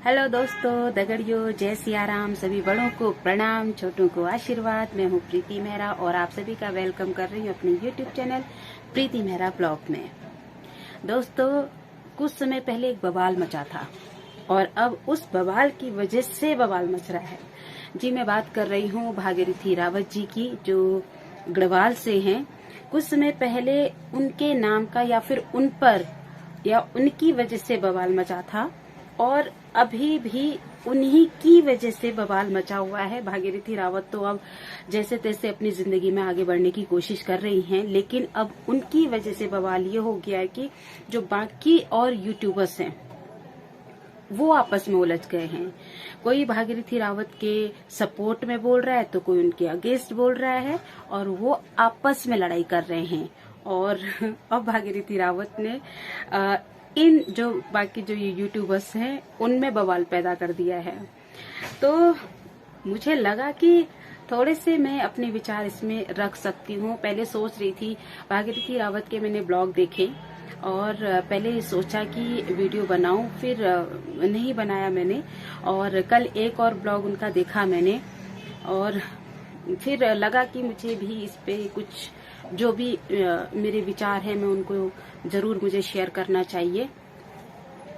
Hello दोस्तों, दगड़ियों, जय सिया राम। सभी बड़ों को प्रणाम, छोटों को आशीर्वाद। मैं हूँ प्रीति मेहरा और आप सभी का वेलकम कर रही हूँ अपने यूट्यूब चैनल प्रीति मेहरा ब्लॉग में। दोस्तों, कुछ समय पहले एक बवाल मचा था और अब उस बवाल की वजह से बवाल मच रहा है। जी, मैं बात कर रही हूँ भागीरथी रावत जी की, जो गढ़वाल से हैं। कुछ समय पहले उनके नाम का या फिर उन पर या उनकी वजह से बवाल मचा था और अभी भी उन्हीं की वजह से बवाल मचा हुआ है। भागीरथी रावत तो अब जैसे तैसे अपनी जिंदगी में आगे बढ़ने की कोशिश कर रही हैं, लेकिन अब उनकी वजह से बवाल ये हो गया है कि जो बाकी और यूट्यूबर्स हैं वो आपस में उलझ गए हैं। कोई भागीरथी रावत के सपोर्ट में बोल रहा है तो कोई उनके अगेंस्ट बोल रहा है और वो आपस में लड़ाई कर रहे हैं। और अब भागीरथी रावत ने इन जो बाकी जो ये यूट्यूबर्स हैं उनमें बवाल पैदा कर दिया है। तो मुझे लगा कि थोड़े से मैं अपने विचार इसमें रख सकती हूँ। पहले सोच रही थी, भागीरथी रावत के मैंने ब्लॉग देखे और पहले सोचा कि वीडियो बनाऊं, फिर नहीं बनाया मैंने। और कल एक और ब्लॉग उनका देखा मैंने और फिर लगा कि मुझे भी इस पे कुछ जो भी मेरे विचार हैं मैं उनको जरूर मुझे शेयर करना चाहिए।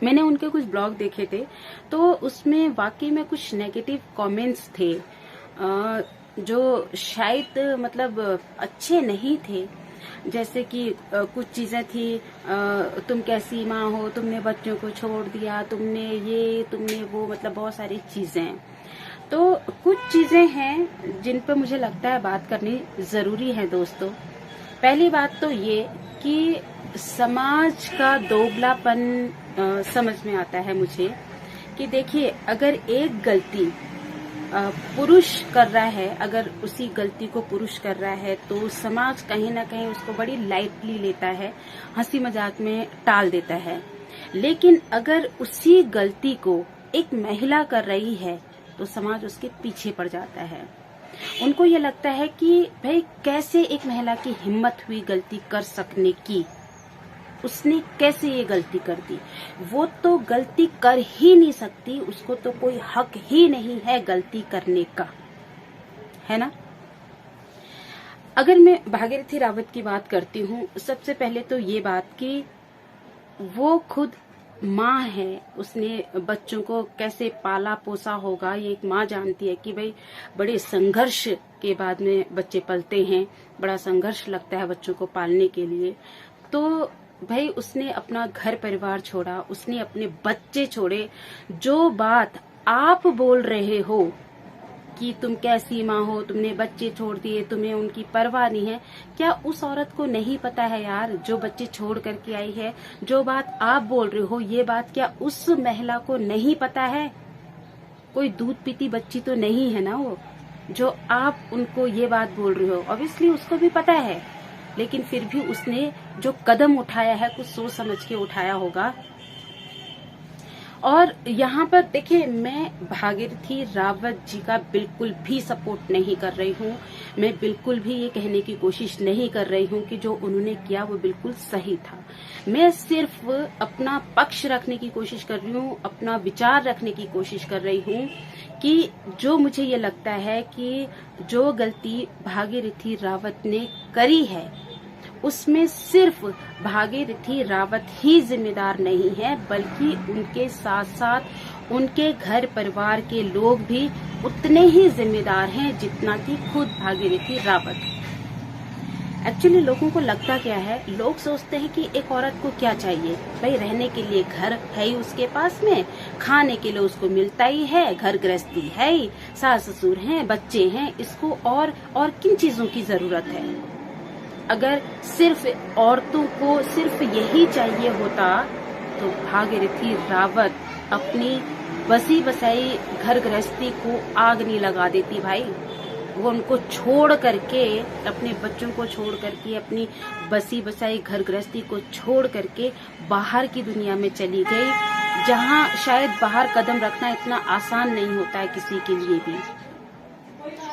मैंने उनके कुछ ब्लॉग देखे थे तो उसमें वाकई में कुछ नेगेटिव कमेंट्स थे जो शायद मतलब अच्छे नहीं थे। जैसे कि कुछ चीजें थी, तुम कैसी माँ हो, तुमने बच्चों को छोड़ दिया, तुमने ये तुमने वो, मतलब बहुत सारी चीजें। तो कुछ चीजें हैं जिन पर मुझे लगता है बात करनी जरूरी है। दोस्तों, पहली बात तो ये कि समाज का दोगलापन समझ में आता है मुझे कि देखिए, अगर एक गलती पुरुष कर रहा है, अगर उसी गलती को पुरुष कर रहा है तो समाज कहीं ना कहीं उसको बड़ी लाइटली लेता है, हंसी मजाक में टाल देता है। लेकिन अगर उसी गलती को एक महिला कर रही है तो समाज उसके पीछे पड़ जाता है। उनको ये लगता है कि भाई कैसे एक महिला की हिम्मत हुई गलती कर सकने की, उसने कैसे ये गलती कर दी। वो तो गलती कर ही नहीं सकती, उसको तो कोई हक ही नहीं है गलती करने का, है ना। अगर मैं भागीरथी रावत की बात करती हूँ, सबसे पहले तो ये बात कि वो खुद माँ है, उसने बच्चों को कैसे पाला पोसा होगा ये एक माँ जानती है कि भाई बड़े संघर्ष के बाद में बच्चे पलते हैं, बड़ा संघर्ष लगता है बच्चों को पालने के लिए। तो भाई उसने अपना घर परिवार छोड़ा, उसने अपने बच्चे छोड़े। जो बात आप बोल रहे हो कि तुम कैसी माँ हो, तुमने बच्चे छोड़ दिए, तुम्हें उनकी परवाह नहीं है, क्या उस औरत को नहीं पता है यार जो बच्चे छोड़ करके आई है? जो बात आप बोल रहे हो ये बात क्या उस महिला को नहीं पता है? कोई दूध पीती बच्ची तो नहीं है ना वो, जो आप उनको ये बात बोल रहे हो। ऑब्वियसली उसको भी पता है, लेकिन फिर भी उसने जो कदम उठाया है कुछ सोच समझ के उठाया होगा। और यहाँ पर देखिए, मैं भागीरथी रावत जी का बिल्कुल भी सपोर्ट नहीं कर रही हूँ। मैं बिल्कुल भी ये कहने की कोशिश नहीं कर रही हूँ कि जो उन्होंने किया वो बिल्कुल सही था। मैं सिर्फ अपना पक्ष रखने की कोशिश कर रही हूँ, अपना विचार रखने की कोशिश कर रही हूँ कि जो मुझे ये लगता है कि जो गलती भागीरथी रावत ने करी है उसमें सिर्फ भागीरथी रावत ही जिम्मेदार नहीं है, बल्कि उनके साथ साथ उनके घर परिवार के लोग भी उतने ही जिम्मेदार हैं जितना कि खुद भागीरथी रावत। एक्चुअली लोगों को लगता क्या है, लोग सोचते हैं कि एक औरत को क्या चाहिए, भाई रहने के लिए घर है ही उसके पास में, खाने के लिए उसको मिलता ही है, घर गृहस्थी है ही, सास ससुर हैं, बच्चे हैं, इसको और किन चीजों की जरूरत है। अगर सिर्फ औरतों को सिर्फ यही चाहिए होता तो भागीरथी रावत अपनी बसी बसाई घर गृहस्थी को आग नहीं लगा देती भाई। वो उनको छोड़ करके, अपने बच्चों को छोड़ करके, अपनी बसी बसाई घर गृहस्थी को छोड़ करके बाहर की दुनिया में चली गई, जहाँ शायद बाहर कदम रखना इतना आसान नहीं होता है किसी के लिए भी।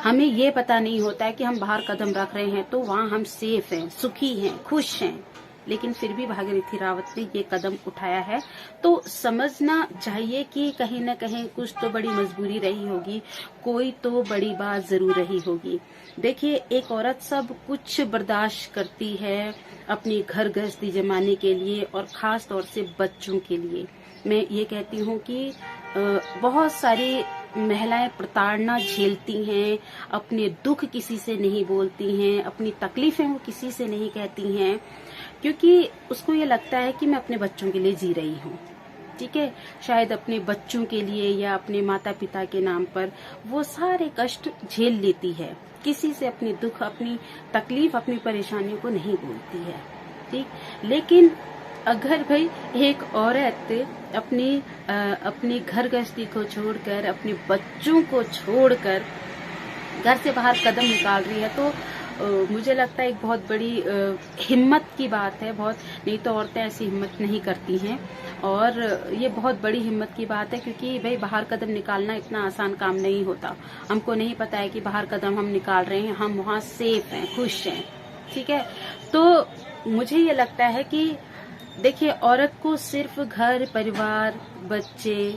हमें ये पता नहीं होता है कि हम बाहर कदम रख रहे हैं तो वहाँ हम सेफ हैं, सुखी हैं, खुश हैं, लेकिन फिर भी भागीरथी रावत ने ये कदम उठाया है। तो समझना चाहिए कि कहीं न कहीं कुछ तो बड़ी मजबूरी रही होगी, कोई तो बड़ी बात जरूर रही होगी। देखिए, एक औरत सब कुछ बर्दाश्त करती है अपनी घर गृहस्थी जमाने के लिए और खास तौर से बच्चों के लिए। मैं ये कहती हूँ कि बहुत सारी महिलाएं प्रताड़ना झेलती हैं, अपने दुख किसी से नहीं बोलती हैं, अपनी तकलीफें वो किसी से नहीं कहती हैं, क्योंकि उसको ये लगता है कि मैं अपने बच्चों के लिए जी रही हूँ। ठीक है, शायद अपने बच्चों के लिए या अपने माता पिता के नाम पर वो सारे कष्ट झेल लेती है, किसी से अपनी दुख, अपनी तकलीफ, अपनी परेशानियों को नहीं बोलती है। ठीक, लेकिन अगर भाई एक औरत अपनी घर गृहस्थी को छोड़कर, अपने बच्चों को छोड़कर घर से बाहर कदम निकाल रही है, तो मुझे लगता है एक बहुत बड़ी हिम्मत की बात है। बहुत, नहीं तो औरतें ऐसी हिम्मत नहीं करती हैं, और ये बहुत बड़ी हिम्मत की बात है, क्योंकि भाई बाहर कदम निकालना इतना आसान काम नहीं होता। हमको नहीं पता है कि बाहर कदम हम निकाल रहे हैं, हम वहाँ सेफ हैं, खुश हैं। ठीक है, तो मुझे ये लगता है कि देखिए, औरत को सिर्फ घर परिवार, बच्चे,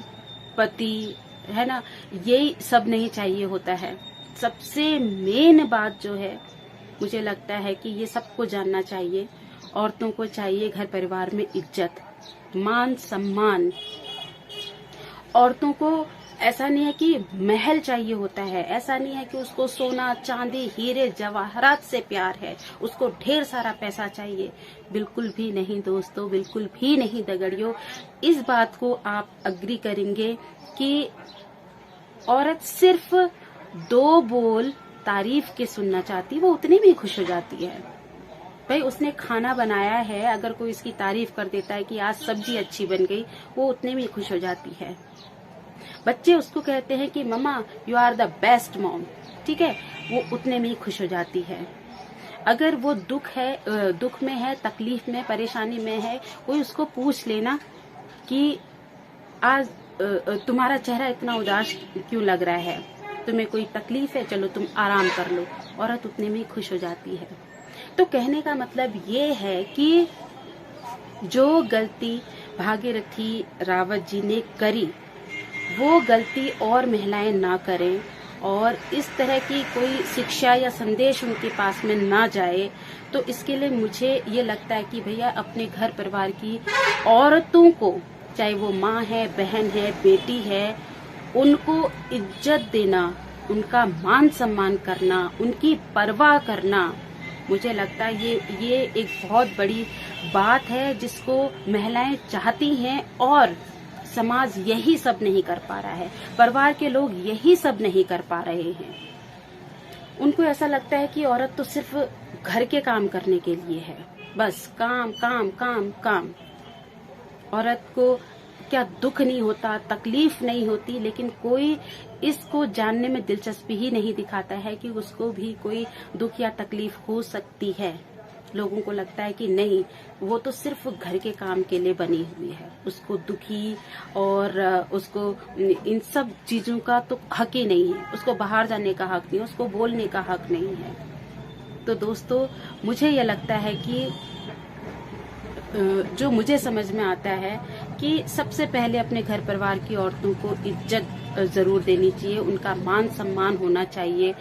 पति, है ना, यही सब नहीं चाहिए होता है। सबसे मेन बात जो है, मुझे लगता है कि ये सबको जानना चाहिए। औरतों को चाहिए घर परिवार में इज्जत, मान सम्मान। औरतों को ऐसा नहीं है कि महल चाहिए होता है, ऐसा नहीं है कि उसको सोना चांदी हीरे जवाहरात से प्यार है, उसको ढेर सारा पैसा चाहिए। बिल्कुल भी नहीं दोस्तों, बिल्कुल भी नहीं दगड़ियों। इस बात को आप अग्री करेंगे कि औरत सिर्फ 2 बोल तारीफ के सुनना चाहती, वो उतनी भी खुश हो जाती है। भाई उसने खाना बनाया है, अगर कोई इसकी तारीफ कर देता है कि आज सब्जी अच्छी बन गई, वो उतने में खुश हो जाती है। बच्चे उसको कहते हैं कि mamma you are the best mom, ठीक है, वो उतने में ही खुश हो जाती है। अगर वो दुख में है, तकलीफ में, परेशानी में है, कोई उसको पूछ लेना कि आज तुम्हारा चेहरा इतना उदास क्यों लग रहा है, तुम्हें कोई तकलीफ है, चलो तुम आराम कर लो, औरत उतने में ही खुश हो जाती है। तो कहने का मतलब ये है कि जो गलती भागीरथी रावत जी ने करी, वो गलती और महिलाएं ना करें, और इस तरह की कोई शिक्षा या संदेश उनके पास में ना जाए। तो इसके लिए मुझे ये लगता है कि भैया अपने घर परिवार की औरतों को, चाहे वो माँ है, बहन है, बेटी है, उनको इज्जत देना, उनका मान सम्मान करना, उनकी परवाह करना, मुझे लगता है ये एक बहुत बड़ी बात है जिसको महिलाएं चाहती हैं, और समाज यही सब नहीं कर पा रहा है, परिवार के लोग यही सब नहीं कर पा रहे हैं। उनको ऐसा लगता है कि औरत तो सिर्फ घर के काम करने के लिए है, बस काम काम काम काम। औरत को क्या दुख नहीं होता, तकलीफ नहीं होती, लेकिन कोई इसको जानने में दिलचस्पी ही नहीं दिखाता है कि उसको भी कोई दुख या तकलीफ हो सकती है। लोगों को लगता है कि नहीं, वो तो सिर्फ घर के काम के लिए बनी हुई है, उसको दुखी और उसको इन सब चीजों का तो हक ही नहीं है, उसको बाहर जाने का हक नहीं, उसको बोलने का हक नहीं है। तो दोस्तों, मुझे ये लगता है कि जो मुझे समझ में आता है कि सबसे पहले अपने घर परिवार की औरतों को इज्जत जरूर देनी चाहिए, उनका मान सम्मान होना चाहिए,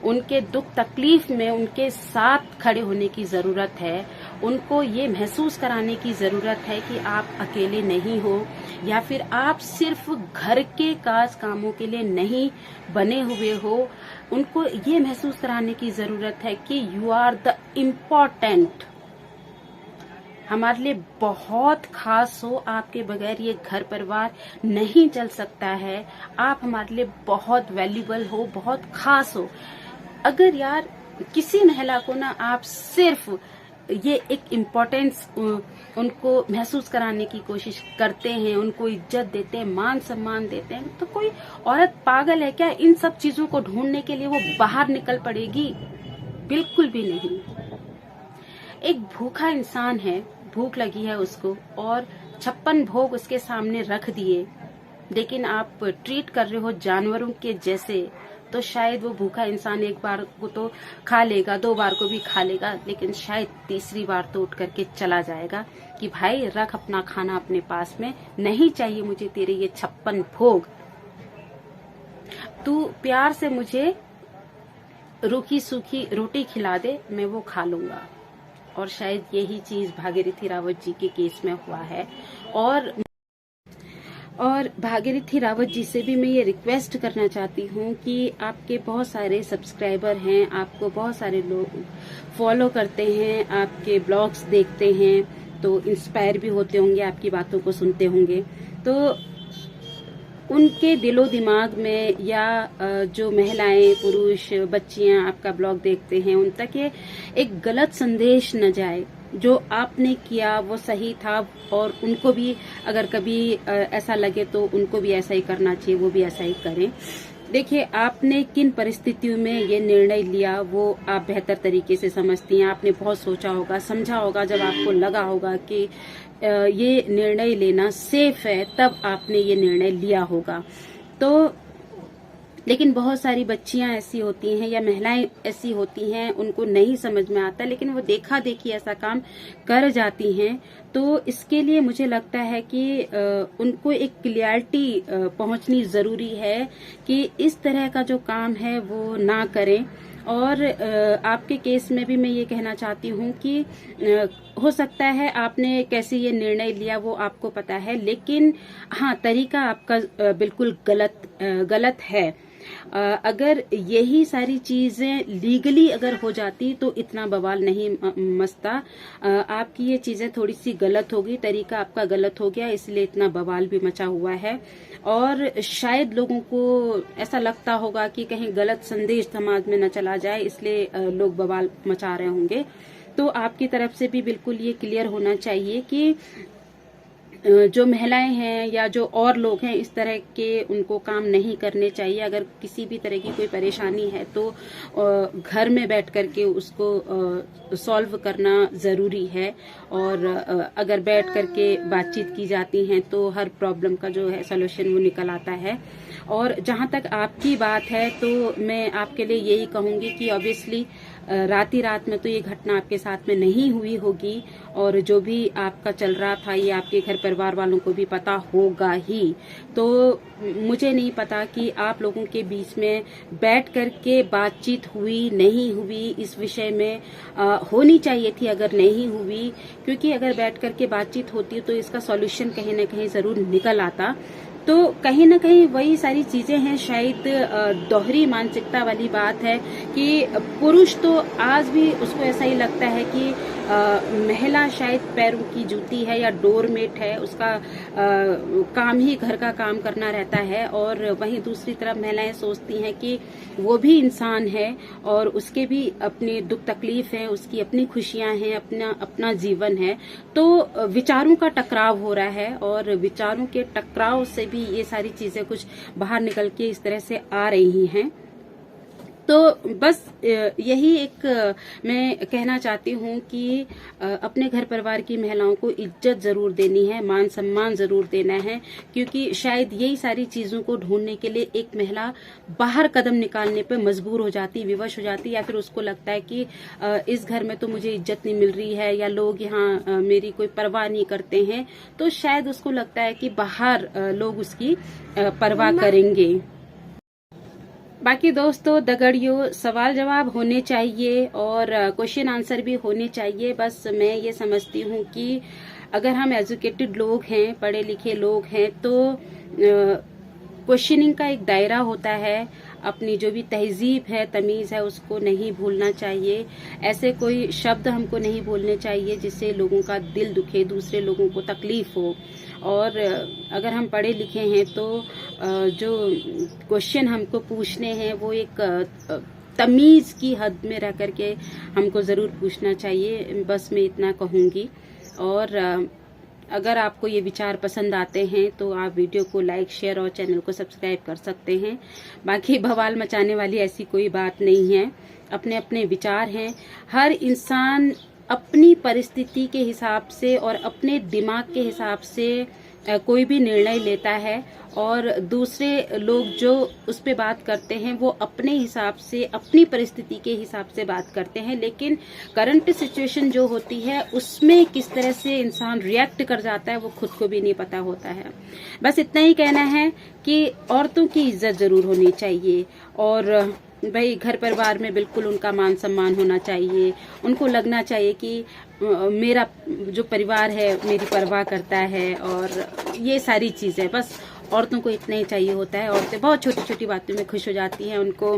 उनके दुख तकलीफ में उनके साथ खड़े होने की जरूरत है, उनको ये महसूस कराने की जरूरत है कि आप अकेले नहीं हो, या फिर आप सिर्फ घर के कामों के लिए नहीं बने हुए हो। उनको ये महसूस कराने की जरूरत है कि यू आर द इम्पोर्टेंट, हमारे लिए बहुत खास हो, आपके बगैर ये घर परिवार नहीं चल सकता है, आप हमारे लिए बहुत वैल्यूबल हो, बहुत खास हो। अगर यार किसी महिला को ना आप सिर्फ ये एक इम्पोर्टेंस उनको महसूस कराने की कोशिश करते हैं, उनको इज्जत देते हैं, मान सम्मान देते हैं, तो कोई औरत पागल है क्या इन सब चीजों को ढूंढने के लिए वो बाहर निकल पड़ेगी? बिल्कुल भी नहीं। एक भूखा इंसान है, भूख लगी है उसको, और 56 भोग उसके सामने रख दिए, लेकिन आप ट्रीट कर रहे हो जानवरों के जैसे, तो शायद वो भूखा इंसान एक बार को तो खा लेगा, 2 बार को भी खा लेगा, लेकिन शायद तीसरी बार तो उठ करके चला जाएगा कि भाई रख अपना खाना अपने पास में, नहीं चाहिए मुझे तेरे ये 56 भोग, तू प्यार से मुझे रूखी सूखी रोटी खिला दे, मैं वो खा लूंगा। और शायद यही चीज भागीरथी रावत जी के केस में हुआ है। और भागीरथी रावत जी से भी मैं ये रिक्वेस्ट करना चाहती हूँ कि आपके बहुत सारे सब्सक्राइबर हैं, आपको बहुत सारे लोग फॉलो करते हैं, आपके ब्लॉग्स देखते हैं, तो इंस्पायर भी होते होंगे, आपकी बातों को सुनते होंगे, तो उनके दिलो दिमाग में या जो महिलाएं, पुरुष, बच्चियां आपका ब्लॉग देखते हैं, उन तक ये एक गलत संदेश न जाए। जो आपने किया वो सही था, और उनको भी अगर कभी ऐसा लगे तो उनको भी ऐसा ही करना चाहिए, वो भी ऐसा ही करें। देखिए, आपने किन परिस्थितियों में ये निर्णय लिया वो आप बेहतर तरीके से समझती हैं। आपने बहुत सोचा होगा, समझा होगा, जब आपको लगा होगा कि ये निर्णय लेना सेफ है, तब आपने ये निर्णय लिया होगा। तो लेकिन बहुत सारी बच्चियां ऐसी होती हैं या महिलाएं ऐसी होती हैं, उनको नहीं समझ में आता, लेकिन वो देखा देखी ऐसा काम कर जाती हैं। तो इसके लिए मुझे लगता है कि उनको एक क्लियरिटी पहुंचनी जरूरी है कि इस तरह का जो काम है वो ना करें। और आपके केस में भी मैं ये कहना चाहती हूँ कि हो सकता है आपने कैसे ये निर्णय लिया वो आपको पता है, लेकिन हाँ, तरीका आपका बिल्कुल गलत है। अगर यही सारी चीजें लीगली अगर हो जाती तो इतना बवाल नहीं मचता। आपकी ये चीजें थोड़ी सी गलत होगी, तरीका आपका गलत हो गया, इसलिए इतना बवाल भी मचा हुआ है। और शायद लोगों को ऐसा लगता होगा कि कहीं गलत संदेश समाज में न चला जाए, इसलिए लोग बवाल मचा रहे होंगे। तो आपकी तरफ से भी बिल्कुल ये क्लियर होना चाहिए कि जो महिलाएं हैं या जो और लोग हैं, इस तरह के उनको काम नहीं करने चाहिए। अगर किसी भी तरह की कोई परेशानी है तो घर में बैठ करके उसको सॉल्व करना जरूरी है। और अगर बैठ करके बातचीत की जाती है तो हर प्रॉब्लम का जो है सॉल्यूशन वो निकल आता है। और जहां तक आपकी बात है तो मैं आपके लिए यही कहूंगी कि ऑब्वियसली रात में तो ये घटना आपके साथ में नहीं हुई होगी, और जो भी आपका चल रहा था ये आपके घर परिवार वालों को भी पता होगा ही। तो मुझे नहीं पता कि आप लोगों के बीच में बैठ करके बातचीत हुई नहीं हुई, इस विषय में होनी चाहिए थी अगर नहीं हुई, क्योंकि अगर बैठ करके बातचीत होती तो इसका सॉल्यूशन कहीं ना कहीं जरूर निकल आता। तो कहीं ना कहीं वही सारी चीजें हैं, शायद दोहरी मानसिकता वाली बात है कि पुरुष तो आज भी उसको ऐसा ही लगता है कि महिला शायद पैरों की जूती है या डोरमेट है, उसका काम ही घर का काम करना रहता है। और वहीं दूसरी तरफ महिलाएं सोचती हैं कि वो भी इंसान है और उसके भी अपनी दुख तकलीफ है, उसकी अपनी खुशियां हैं, अपना जीवन है। तो विचारों का टकराव हो रहा है, और विचारों के टकराव से भी ये सारी चीजें कुछ बाहर निकल के इस तरह से आ रही हैं। तो बस यही एक मैं कहना चाहती हूँ कि अपने घर परिवार की महिलाओं को इज्जत जरूर देनी है, मान सम्मान जरूर देना है, क्योंकि शायद यही सारी चीजों को ढूंढने के लिए एक महिला बाहर कदम निकालने पे मजबूर हो जाती, विवश हो जाती, या फिर उसको लगता है कि इस घर में तो मुझे इज्जत नहीं मिल रही है या लोग यहाँ मेरी कोई परवाह नहीं करते हैं, तो शायद उसको लगता है कि बाहर लोग उसकी परवाह करेंगे। बाकी दोस्तों, दगड़ियों, सवाल जवाब होने चाहिए और क्वेश्चन आंसर भी होने चाहिए। बस मैं ये समझती हूँ कि अगर हम एजुकेटेड लोग हैं, पढ़े लिखे लोग हैं, तो क्वेश्चनिंग का एक दायरा होता है। अपनी जो भी तहजीब है, तमीज है, उसको नहीं भूलना चाहिए। ऐसे कोई शब्द हमको नहीं बोलने चाहिए जिससे लोगों का दिल दुखे, दूसरे लोगों को तकलीफ हो। और अगर हम पढ़े लिखे हैं तो जो क्वेश्चन हमको पूछने हैं वो एक तमीज की हद में रह करके हमको जरूर पूछना चाहिए। बस मैं इतना कहूंगी। और अगर आपको ये विचार पसंद आते हैं तो आप वीडियो को लाइक, शेयर और चैनल को सब्सक्राइब कर सकते हैं। बाकी बवाल मचाने वाली ऐसी कोई बात नहीं है, अपने अपने विचार हैं। हर इंसान अपनी परिस्थिति के हिसाब से और अपने दिमाग के हिसाब से कोई भी निर्णय लेता है और दूसरे लोग जो उस पे बात करते हैं वो अपने हिसाब से, अपनी परिस्थिति के हिसाब से बात करते हैं, लेकिन करंट सिचुएशन जो होती है उसमें किस तरह से इंसान रिएक्ट कर जाता है वो खुद को भी नहीं पता होता है। बस इतना ही कहना है कि औरतों की इज्जत जरूर होनी चाहिए और भाई घर परिवार में बिल्कुल उनका मान सम्मान होना चाहिए। उनको लगना चाहिए कि मेरा जो परिवार है मेरी परवाह करता है और ये सारी चीजें बस औरतों को इतना ही चाहिए होता है। औरतें बहुत छोटी छोटी बातों में खुश हो जाती हैं। उनको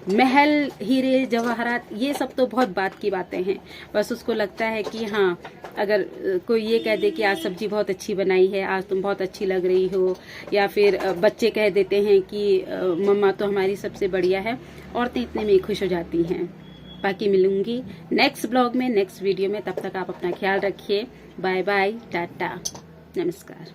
महल, हीरे जवाहरात ये सब तो बहुत बात की बातें हैं। बस उसको लगता है कि हाँ, अगर कोई ये कह दे कि आज सब्जी बहुत अच्छी बनाई है, आज तुम बहुत अच्छी लग रही हो, या फिर बच्चे कह देते हैं कि मम्मा तो हमारी सबसे बढ़िया है, औरतें इतने में खुश हो जाती हैं। बाकी मिलूंगी नेक्स्ट ब्लॉग में, नेक्स्ट वीडियो में। तब तक आप अपना ख्याल रखिए। बाय बाय, टाटा, नमस्कार।